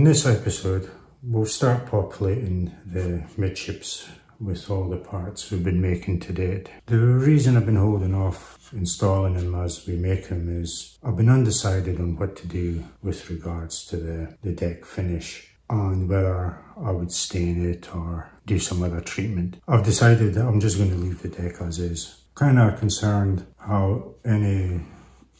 this episode, we'll start populating the midships with all the parts we've been making to date. The reason I've been holding off installing them as we make them is I've been undecided on what to do with regards to the deck finish and whether I would stain it or do some other treatment. I've decided that I'm just going to leave the deck as is. Kind of concerned how any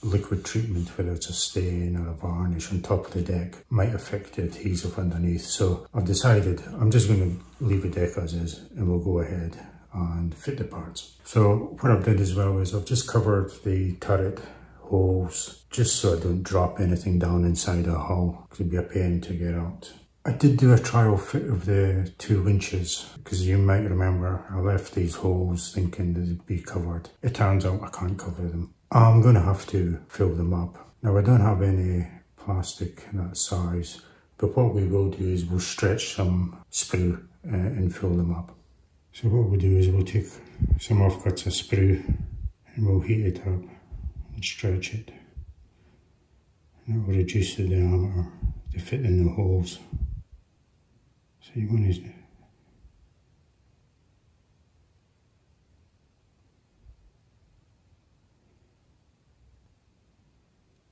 liquid treatment, whether it's a stain or a varnish on top of the deck, might affect the adhesive underneath. So I've decided I'm just going to leave the deck as is and we'll go ahead and fit the parts. So what I've done as well is I've just covered the turret holes just so I don't drop anything down inside a hull, because it'd be a pain to get out. I did do a trial fit of the 2 winches because you might remember I left these holes thinking they'd be covered. It turns out I can't cover them. I'm going to have to fill them up. Now I don't have any plastic that size, but what we will do is we'll stretch some sprue and fill them up. So what we'll do is we'll take some offcuts of sprue and we'll heat it up and stretch it. And that will reduce the diameter to fit in the holes. So you want to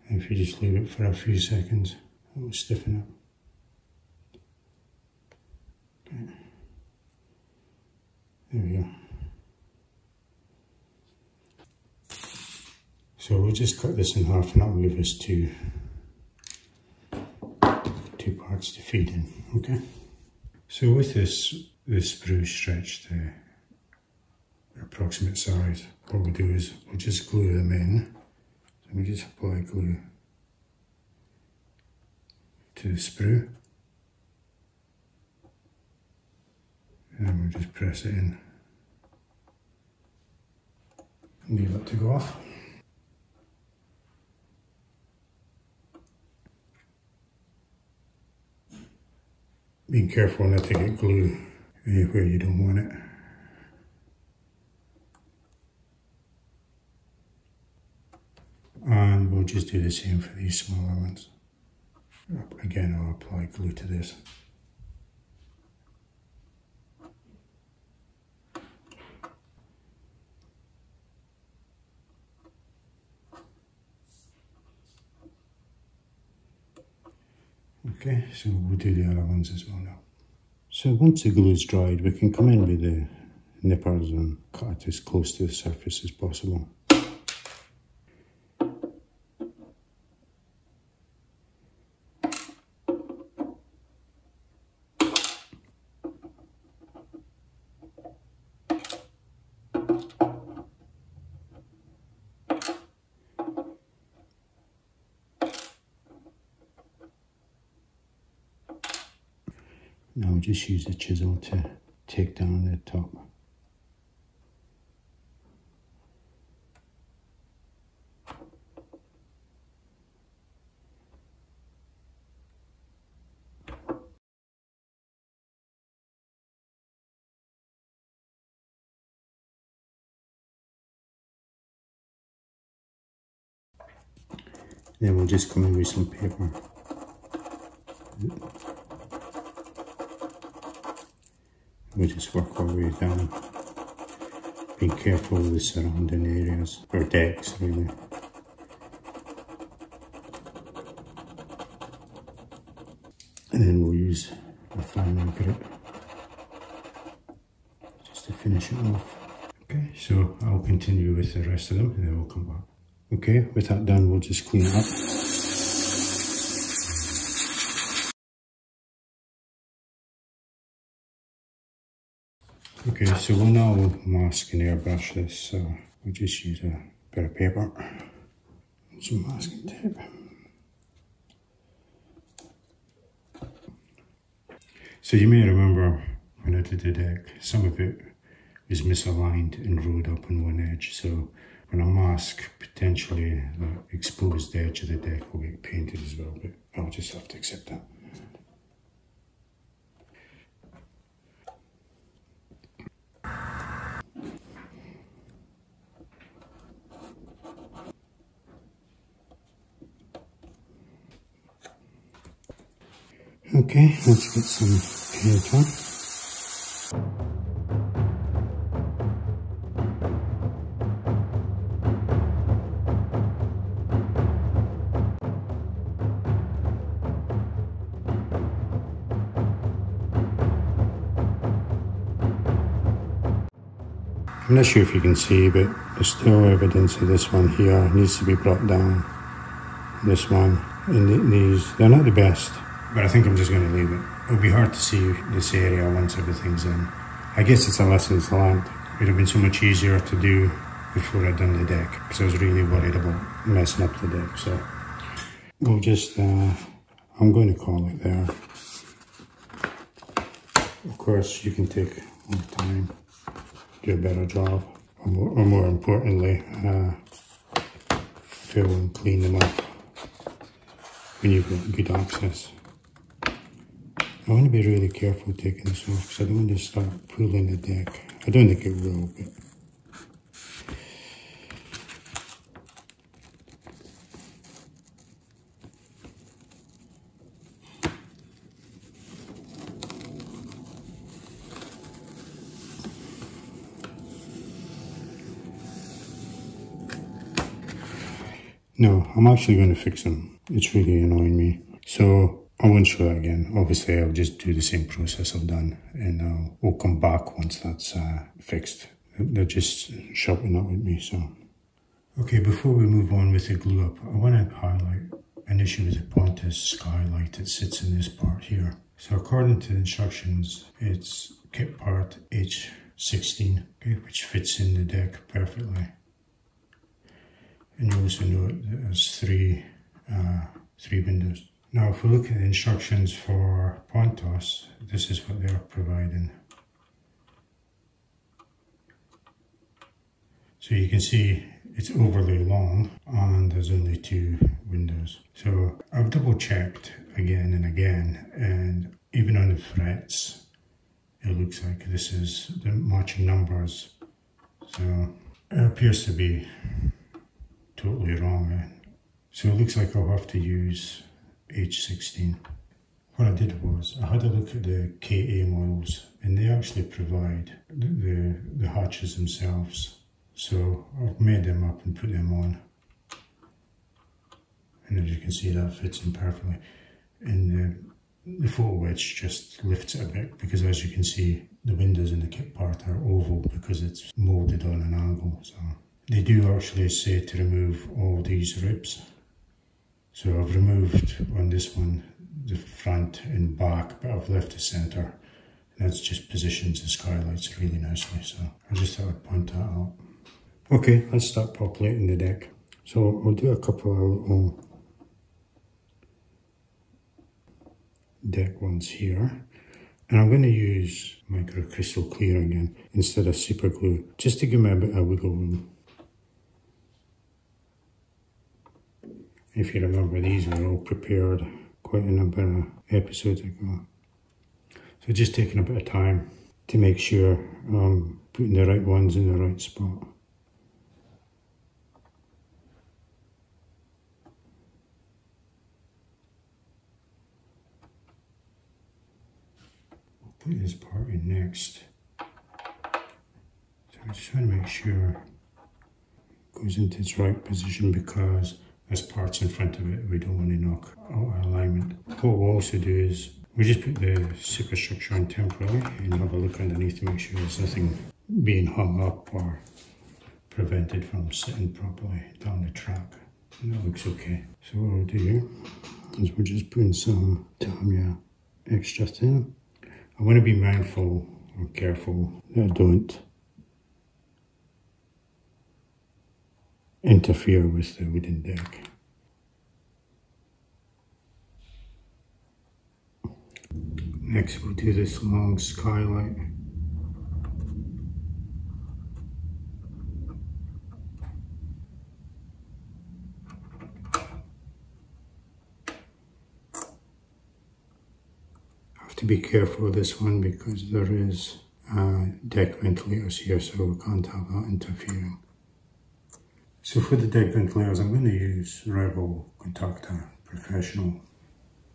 and if you just leave it for a few seconds, it will stiffen up. Okay. There we go. So we'll just cut this in half and that will give us two parts to feed in, okay? So with this sprue stretched to approximate size, what we'll do is we'll just glue them in. So we just apply glue to the sprue and then we'll just press it in and leave it to go off. Being careful not to get glue anywhere you don't want it. And we'll just do the same for these smaller ones. Again, I'll apply glue to this. Okay, so we'll do the other ones as well now. So once the glue is dried, we can come in with the nippers and cut it as close to the surface as possible. Now we'll just use a chisel to take down the top. Then we'll just come in with some paper. We'll just work our way down, being careful of the surrounding areas, or decks really. And then we'll use a final grip just to finish it off. Okay, so I'll continue with the rest of them and then we'll come back. Okay, with that done, we'll just clean it up. Okay, so we'll now mask and airbrush this, so we'll just use a bit of paper and some masking tape. So you may remember when I did the deck, some of it was misaligned and rode up on one edge, so when I mask, potentially the exposed edge of the deck will get painted as well, but I'll just have to accept that. Okay, let's get some paint on. I'm not sure if you can see, but there's still evidence of this one here. It needs to be brought down. This one, and these, they're not the best, but I think I'm just going to leave it. It'll be hard to see this area once everything's in. I guess it's a lessons learned. It would have been so much easier to do before I'd done the deck, because I was really worried about messing up the deck. So we'll just, I'm going to call it there. Of course, you can take more time, do a better job, or more importantly, fill and clean them up when you've got good access. I want to be really careful taking this off because I don't want to start pulling the deck. I don't think it will, but no, I'm actually going to fix them. It's really annoying me. So I won't show that again. Obviously, I'll just do the same process I've done, and we'll come back once that's fixed. They're just shouting out at me, so. Okay, before we move on with the glue up, I want to highlight an issue with the Pontos skylight that sits in this part here. So according to the instructions, it's kit part H16, okay, which fits in the deck perfectly. And you also note that there's three windows. Now, if we look at the instructions for Pontos, this is what they're providing. So you can see it's overly long and there's only 2 windows. So I've double checked again and again, and even on the frets, it looks like this is the matching numbers. So it appears to be totally wrong. So it looks like I'll have to use H16. What I did was I had a look at the KA models, and they actually provide the hatches themselves. So I've made them up and put them on, and as you can see, that fits in perfectly. And the photo wedge just lifts it a bit, because as you can see, the windows in the kit part are oval because it's moulded on an angle. So they do actually say to remove all these ribs. So I've removed on this one the front and back, but I've left the centre. And that just positions the skylights really nicely, so I just thought I'd point that out. Okay, let's start populating the deck. So I'll do a couple of little deck ones here. And I'm going to use micro crystal clear again instead of super glue, just to give me a bit of wiggle room. If you remember, these were all prepared quite a number of episodes ago. So just taking a bit of time to make sure I'm putting the right ones in the right spot. I'll put this part in next. So I just want to make sure it goes into its right position, because this part's in front of it, we don't want to knock out our alignment. What we'll also do is we just put the superstructure on temporarily and have a look underneath to make sure there's nothing being hung up or prevented from sitting properly down the track. And that looks okay. So what we'll do is we're just putting some Tamiya extra thin. I want to be mindful or careful that I don't interfere with the wooden deck. Next we'll do this long skylight. I have to be careful with this one because there is deck ventilators here, so we can't have that interfering. So for the deck ventilators, I'm going to use Rebel Contactor Professional.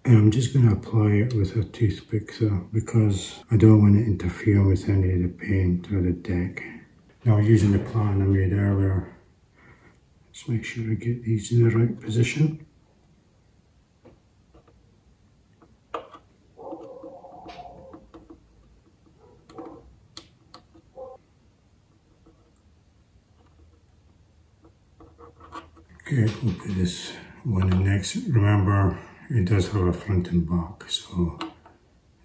And I'm just going to apply it with a toothpick though, because I don't want it interfering with any of the paint or the deck. Now using the plan I made earlier, let's make sure I get these in the right position. Okay, we'll put this one in next. Remember, it does have a front and back, so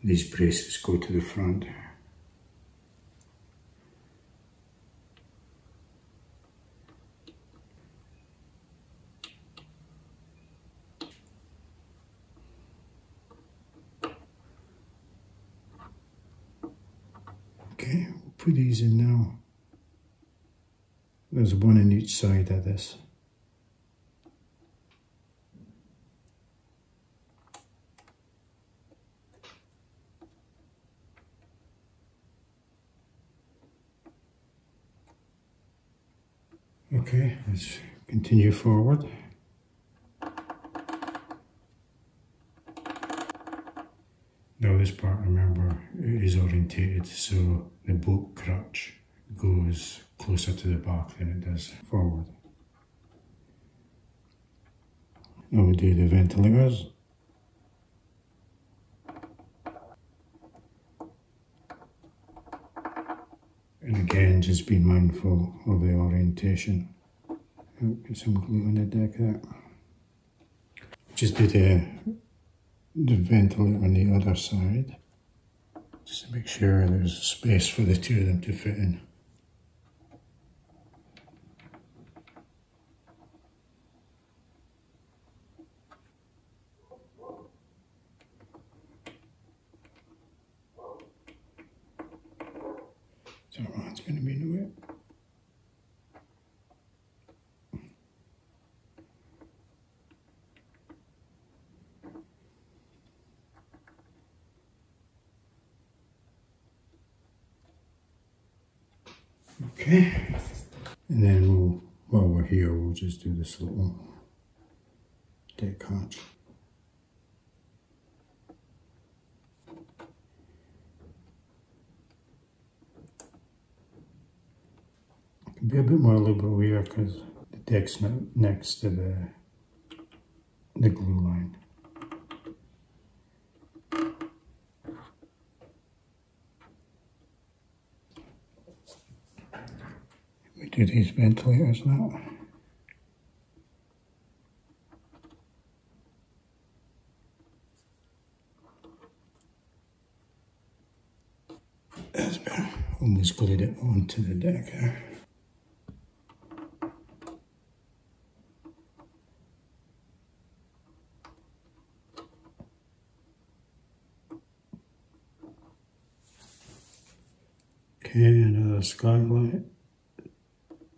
these braces go to the front. Okay, we'll put these in now. There's one on each side of this. Okay, let's continue forward. Now this part, remember, it is orientated, so the boat crutch goes closer to the back than it does forward. Now we do the ventilators. And again, just be mindful of the orientation. Get some glue on the deck there. Just do the ventilator on the other side, just to make sure there's space for the two of them to fit in. So it's going to be in the way. Okay, and then while we're here, we'll just do this little deck hatch. It can be a bit more liberal here because the deck's next to the glue line. We do these ventilators now. That's better. Almost glued it onto the deck there. Okay, another skylight.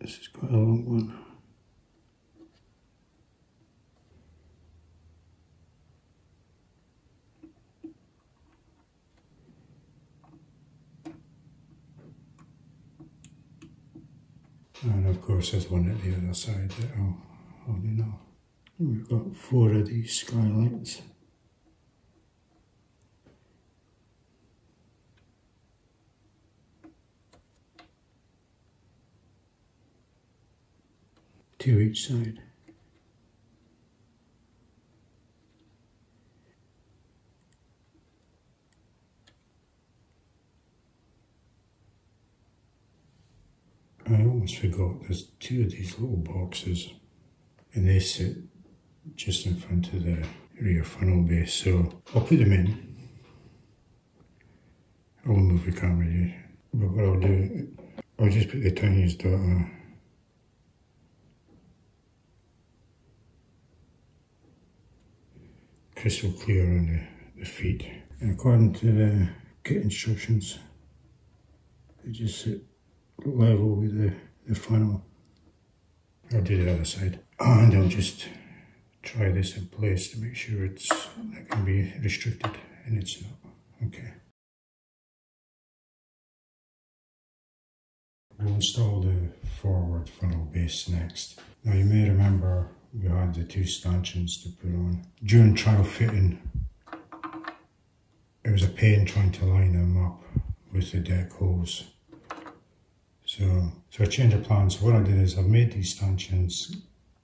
This is quite a long one. And of course there's one at the other side that I'll already know. We've got 4 of these skylights. Two each side. I almost forgot there's 2 of these little boxes and they sit just in front of the rear funnel base, so I'll put them in. I won't move the camera here, but what I'll do, I'll just put the tiniest dot on. Crystal clear on the feet. And according to the kit instructions, they just sit level with the funnel. I'll do the other side. And I'll just try this in place to make sure it can be restricted, and it's not. Okay. We'll install the forward funnel base next. Now you may remember we had the 2 stanchions to put on. During trial fitting, it was a pain trying to line them up with the deck holes. So a change of plans. So what I did is I've made these stanchions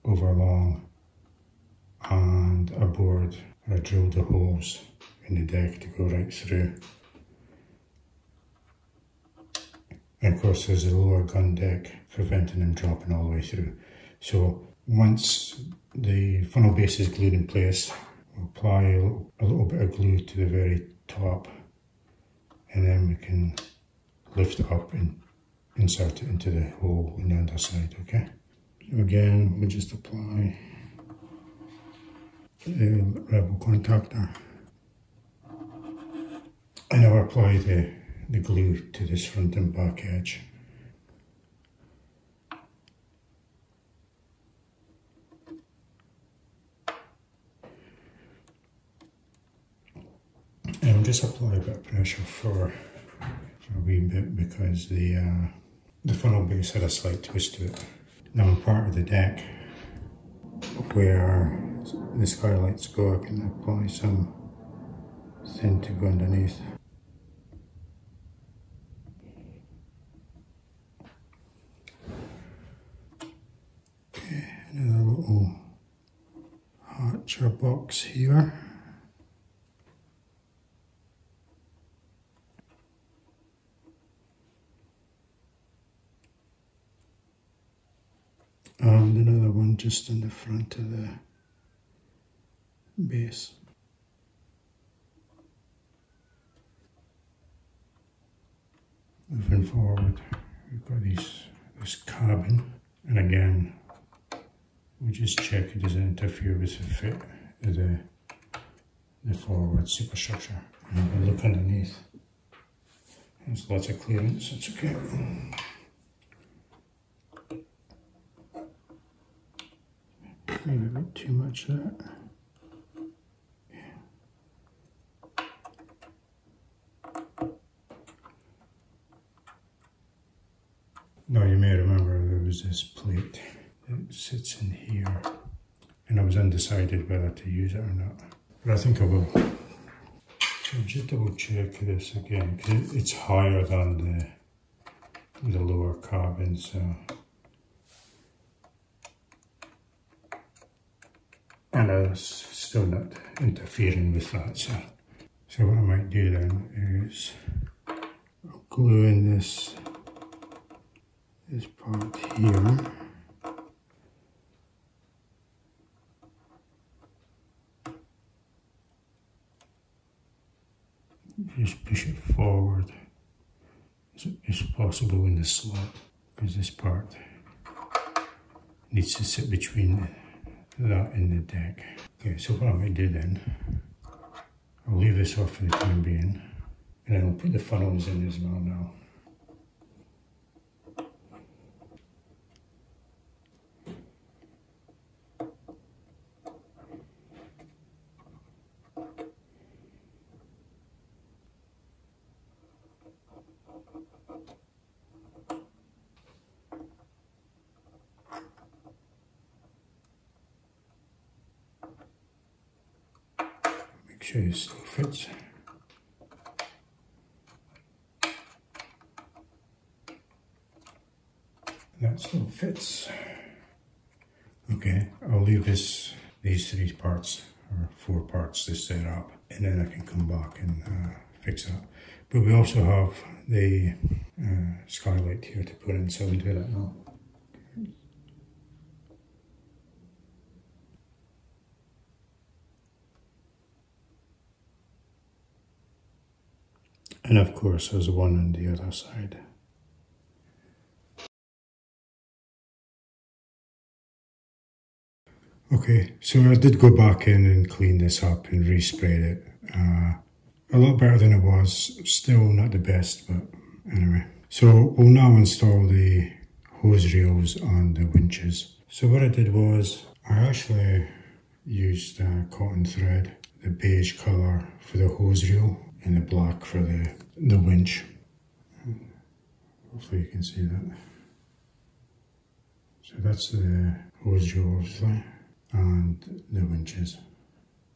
over long, and I bored or I drilled the holes in the deck to go right through. And of course there's a lower gun deck preventing them dropping all the way through. So once the funnel base is glued in place, we'll apply a little bit of glue to the very top, and then we can lift it up and insert it into the hole on the underside, okay? So again, we'll just apply the rebel contactor. And now apply the glue to this front and back edge. And I'll just apply a bit of pressure for a wee bit, because the funnel base had a slight twist to it. Now on part of the deck where the skylights go, I can apply some thin to go underneath. Okay, another little hatch or box here. And another one just in the front of the base. Moving forward, we've got this cabin, and again, we just check it doesn't interfere with the fit of the forward superstructure. And we look underneath. There's lots of clearance, it's okay. Maybe a bit too much of that. Now you may remember there was this plate that sits in here, and I was undecided whether to use it or not, but I think I will. So just double check this again, because it's higher than the lower cabin, so. And it's still not interfering with that, so what I might do then is I'll glue in this part here. Just push it forward as possible in the slot, because this part needs to sit between that in the deck. Okay, so what I might do then, I'll leave this off for the time being, and then I'll put the funnels in as well now. Make sure it still fits. That still fits. Okay, I'll leave these three parts, or 4 parts to set up, and then I can come back and fix that. But we also have the skylight here to put in, so we'll do that now. And of course there's one on the other side. Okay, so I did go back in and clean this up and resprayed it. A lot better than it was, still not the best, but anyway. So we'll now install the hose reels on the winches. So what I did was, I actually used cotton thread, the beige colour for the hose reel, and the black for the winch. Hopefully you can see that. So that's the hose reel obviously, and the winches.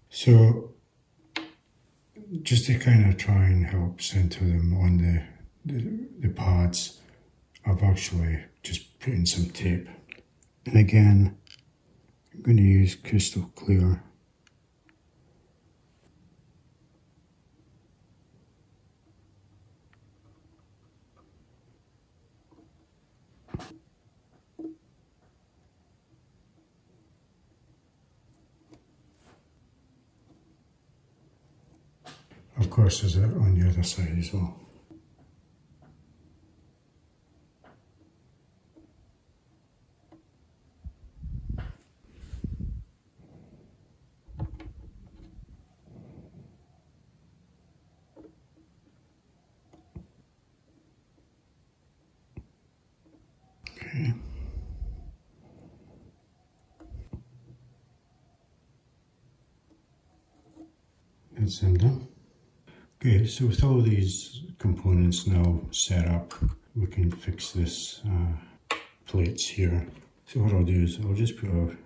So just to kind of try and help center them on the pads, I've actually just put in some tape. And again, I'm going to use crystal clear. Of course, there's it on the other side as well. Okay. That's them done. Okay, so with all these components now set up, we can fix this plates here. So what I'll do is I'll just put a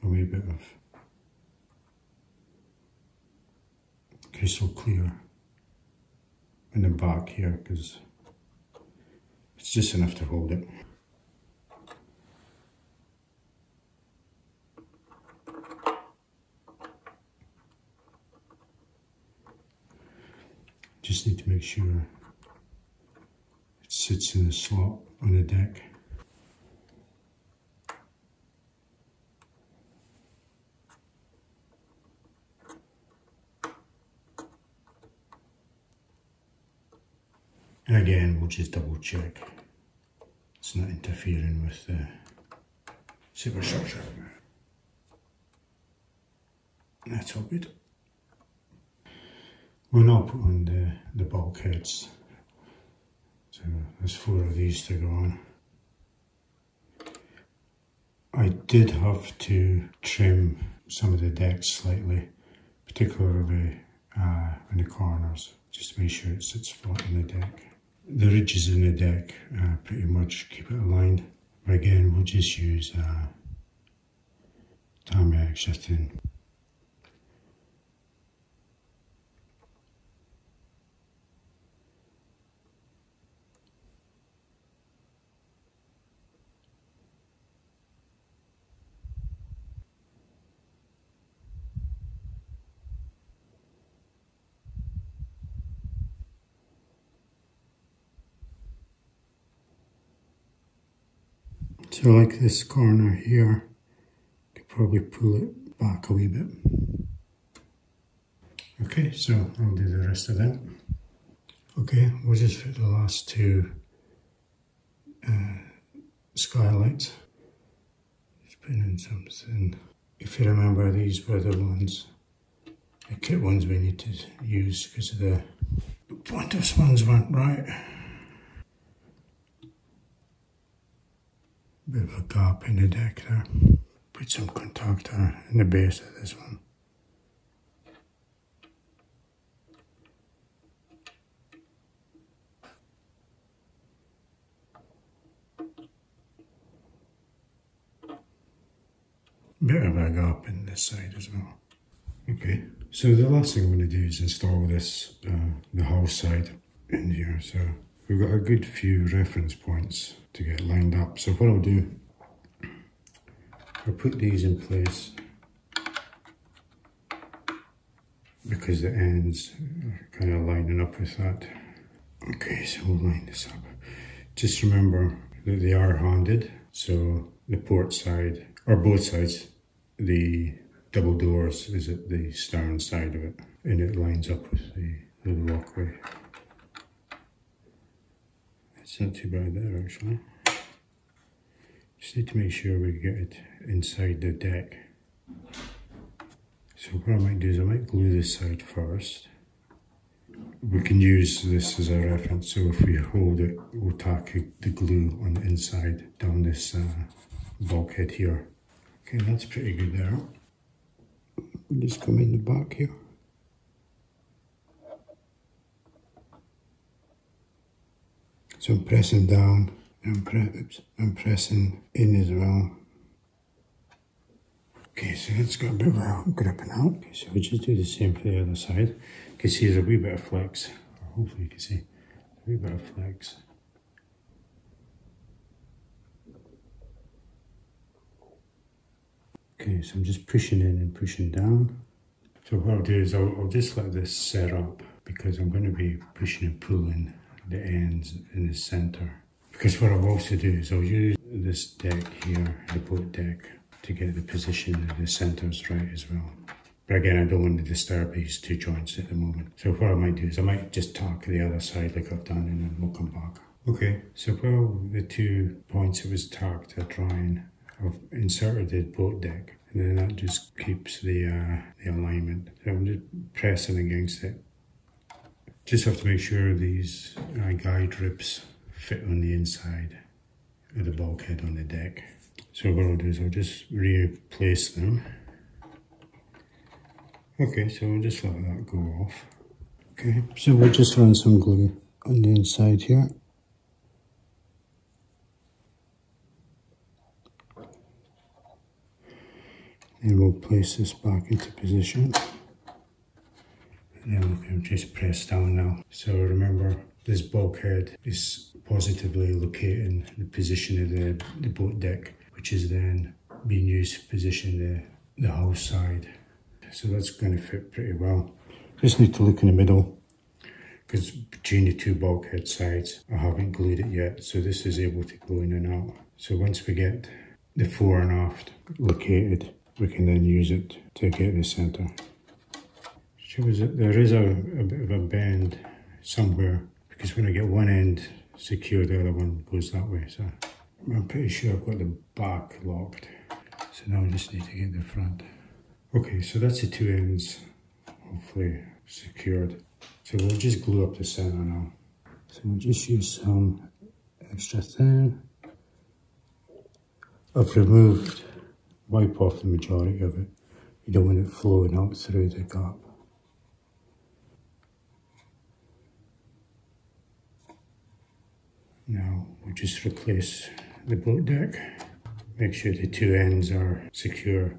wee bit of crystal clear in the back here, because it's just enough to hold it. Just need to make sure it sits in the slot on the deck. And again, we'll just double check it's not interfering with the superstructure. That's all good. We'll now put on the bulkheads. So there's 4 of these to go on. I did have to trim some of the decks slightly, particularly in the corners, just to make sure it sits flat on the deck. The ridges in the deck pretty much keep it aligned. But again, we'll just use Tamiya shifting. So like this corner here, could probably pull it back a wee bit. Okay, so I'll do the rest of that. Okay, we'll just fit the last 2 skylights. Just putting in something. If you remember, these were the ones, the kit ones we need to use because of the Pontos ones weren't right. Bit of a gap in the deck there. Put some contactor in the base of this one. Bit of a gap in this side as well. Okay, so the last thing I'm going to do is install this, the hull side in here. So we've got a good few reference points to get lined up. So what I'll do, I'll put these in place because the ends are kind of lining up with that. Okay, so we'll line this up. Just remember that they are handed, so the port side, or both sides, the double doors is at the stern side of it, and it lines up with the walkway. It's not too bad there actually. Just need to make sure we get it inside the deck. So what I might do is I might glue this side first. We can use this as a reference, so if we hold it, we'll tack the glue on the inside down this bulkhead here. Okay, that's pretty good there. Just come in the back here. So I'm pressing down and I'm pressing in as well. Okay, so that's got a bit of a grip now. Okay, so we just do the same for the other side. You can see there's a wee bit of flex, or hopefully you can see a wee bit of flex. Okay, so I'm just pushing in and pushing down. So what I'll do is I'll just let this set up, because I'm going to be pushing and pulling the ends in the center. Because what I'll also do is I'll use this deck here, the boat deck, to get the position of the centers right as well. But again, I don't want to disturb these two joints at the moment. So what I might do is I might just tack the other side like I've done, and then we'll come back. Okay, so while the 2 points it was tacked are drying, I've inserted the boat deck, and then that just keeps the alignment. So I'm just pressing against it. Just have to make sure these guide ribs fit on the inside of the bulkhead on the deck. So what I'll do is I'll just replace them. Okay, so we'll just let that go off. Okay, so we'll just run some glue on the inside here. And we'll place this back into position. And then we can just press down now. So remember, this bulkhead is positively locating the position of the boat deck, which is then being used to position the hull side. So that's going to fit pretty well. Just need to look in the middle, because between the 2 bulkhead sides I haven't glued it yet, so this is able to go in and out. So once we get the fore and aft located, we can then use it to get the centre. There is a bit of a bend somewhere, because when I get one end secure, the other one goes that way. So I'm pretty sure I've got the back locked. So now I just need to get the front. Okay, so that's the 2 ends hopefully secured. So we'll just glue up the centre now. So we'll just use some extra thin. I've wipe off the majority of it. You don't want it flowing out through the gap. Now we'll just replace the boat deck. Make sure the 2 ends are secure,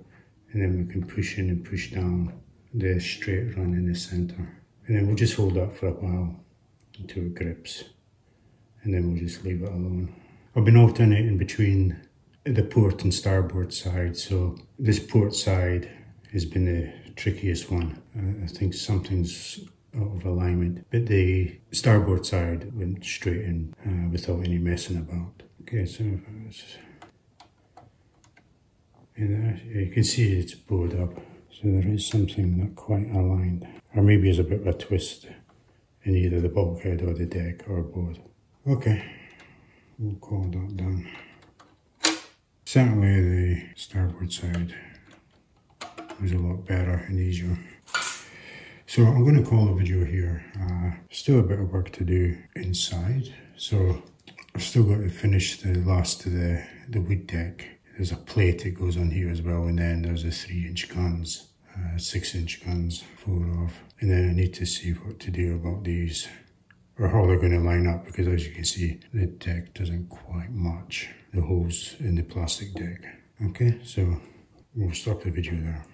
and then we can push in and push down the straight run in the centre. And then we'll just hold that for a while until it grips, and then we'll just leave it alone. I've been alternating between the port and starboard side, so this port side has been the trickiest one. I think something's out of alignment, but the starboard side went straight in without any messing about. Okay, so you can see it's bowed up, so there is something not quite aligned, or maybe there's a bit of a twist in either the bulkhead or the deck or both. Okay, we'll call that done. Certainly the starboard side was a lot better and easier. So I'm going to call the video here. Still a bit of work to do inside, so I've still got to finish the last of the wood deck. There's a plate that goes on here as well, and then there's the 3-inch guns, 6-inch guns, 4 off. And then I need to see what to do about these, or how they're going to line up, because as you can see, the deck doesn't quite match the holes in the plastic deck. Okay, so we'll stop the video there.